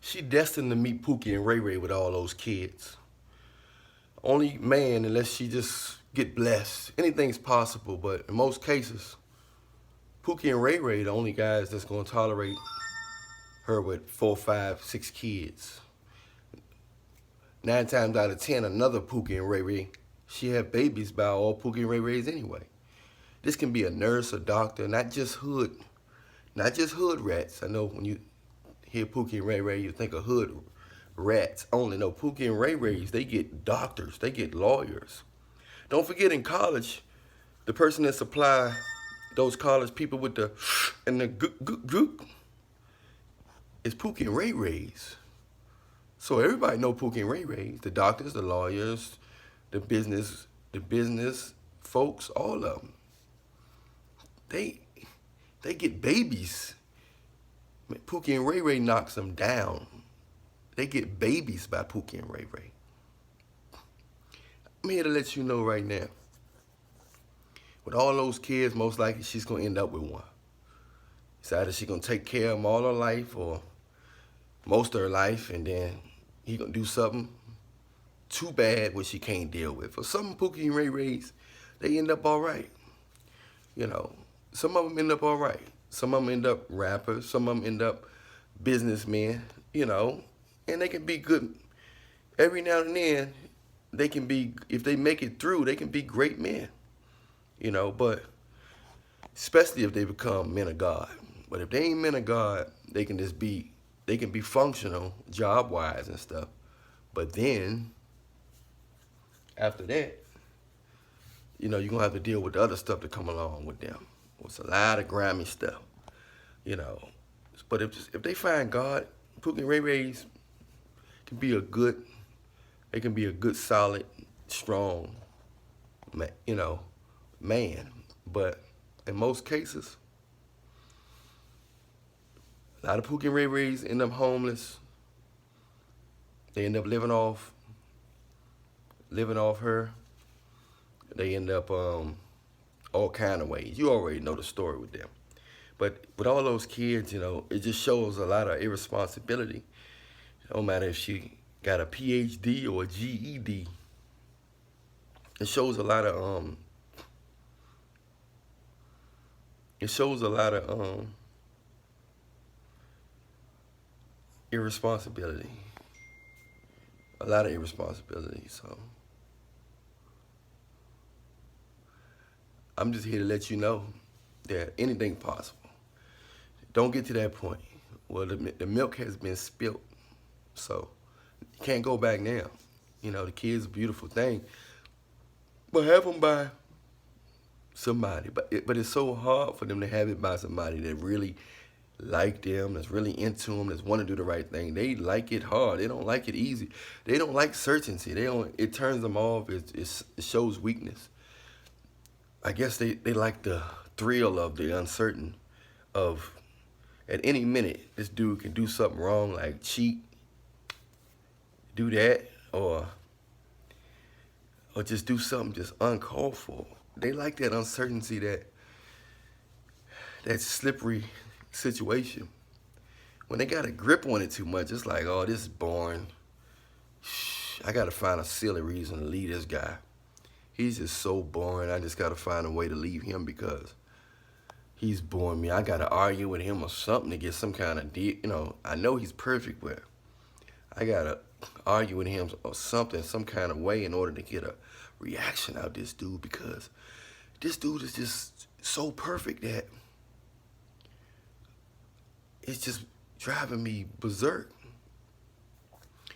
She destined to meet Pookie and Ray Ray with all those kids. Only man, unless she just get blessed. Anything's possible, but in most cases, Pookie and Ray Ray the only guys that's gonna tolerate her with 4, 5, 6 kids. 9 times out of 10, another Pookie and Ray Ray, she had babies by all Pookie and Ray Rays anyway. This can be a nurse, a doctor, not just hood rats. I know when you hear Pookie and Ray Ray, you think of hood rats only. No, Pookie and Ray Rays, they get doctors, they get lawyers. Don't forget in college, the person that supply those college people with the and the gook is Pookie and Ray Rays. So everybody know Pookie and Ray Rays, the doctors, the lawyers, the business folks, all of them. They they get babies. Pookie and Ray Ray knocks them down. They get babies by Pookie and Ray Ray. I'm here to let you know right now. With all those kids, most likely she's gonna end up with one. It's either she's gonna take care of them all her life or most of her life, and then he gonna do something too bad what she can't deal with. For some Pookie and Ray Rays, they end up all right. You know, some of them end up all right. Some of them end up rappers. Some of them end up businessmen. You know, and they can be good. Every now and then, they can be, if they make it through, they can be great men. You know, but especially if they become men of God. But if they ain't men of God, they can just be, they can be functional, job-wise and stuff. But then, after that, you know, you're going to have to deal with the other stuff that come along with them. It's a lot of grimy stuff, you know. But if they find God, Pookie and Ray Rays can be a good, they can be a good, solid, strong, you know, man. But in most cases, a lot of Pookie and Ray Rays end up homeless. They end up living off her. They end up all kind of ways. You already know the story with them. But with all those kids, you know, it just shows a lot of irresponsibility. It don't matter if she got a PhD or a GED. It shows a lot of irresponsibility. A lot of irresponsibility. So I'm just here to let you know that anything possible. Don't get to that point. Well, the milk has been spilt, so you can't go back now. You know, the kid's a beautiful thing, but have them by somebody. But it's so hard for them to have it by somebody that really like them, that's really into them, that's want to do the right thing. They like it hard. They don't like it easy. They don't like certainty. They don't. It turns them off. It shows weakness. I guess they like the thrill of the uncertain of at any minute this dude can do something wrong, like cheat, do that, or just do something just uncalled for. They like that uncertainty, that slippery situation. When they got a grip on it too much, it's like, oh, this is boring. I gotta find a silly reason to leave this guy. He's just so boring. I just gotta find a way to leave him because he's boring me. I gotta argue with him or something to get some kind of deal. You know, I know he's perfect, but I gotta argue with him or something, some kind of way in order to get a reaction out of this dude because this dude is just so perfect that it's just driving me berserk.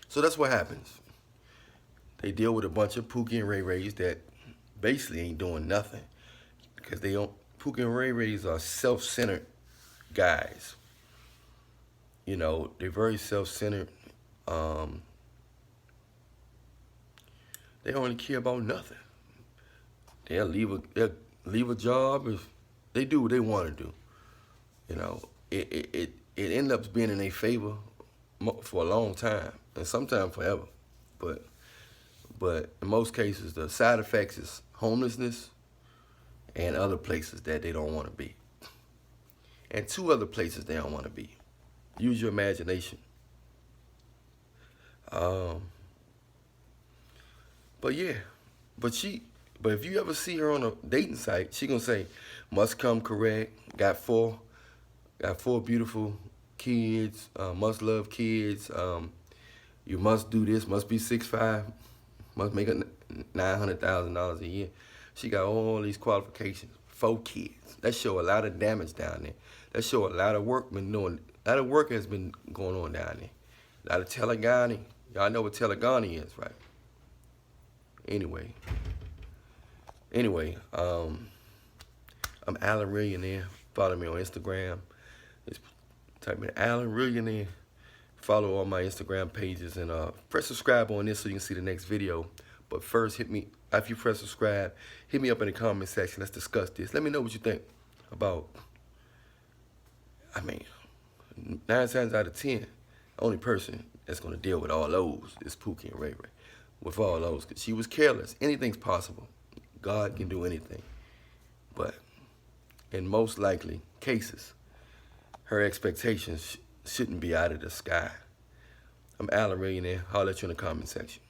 So that's what happens. They deal with a bunch of Pookie and Ray Rays that basically ain't doing nothing because they don't. Pookie and Ray Rays are self-centered guys. You know, they're very self-centered. They don't really care about nothing. They'll leave a job if they do what they want to do. You know, it ends up being in their favor for a long time and sometimes forever. But in most cases, the side effects is homelessness and other places that they don't want to be. And 2 other places they don't want to be. Use your imagination. Um, but yeah, but if you ever see her on a dating site, she gonna say, must come correct, got four beautiful kids, must love kids, you must do this, must be 6'5", must make $900,000 a year. She got all these qualifications, 4 kids. That show a lot of damage down there. That show a lot of work has been going on down there. A lot of telegani. Y'all know what telegani is, right? Anyway, I'm Alan Millionaire. Follow me on Instagram. Just type in Alan Millionaire. Follow all my Instagram pages and press subscribe on this so you can see the next video. But first, after you press subscribe, hit me up in the comment section. Let's discuss this. Let me know what you think about, 9 times out of 10, the only person that's going to deal with all those is Pookie and Ray Ray. With all those, because she was careless. Anything's possible. God can do anything. But in most likely cases, her expectations shouldn't be out of the sky. I'm Alan Millionaire. Holler at you in the comment section.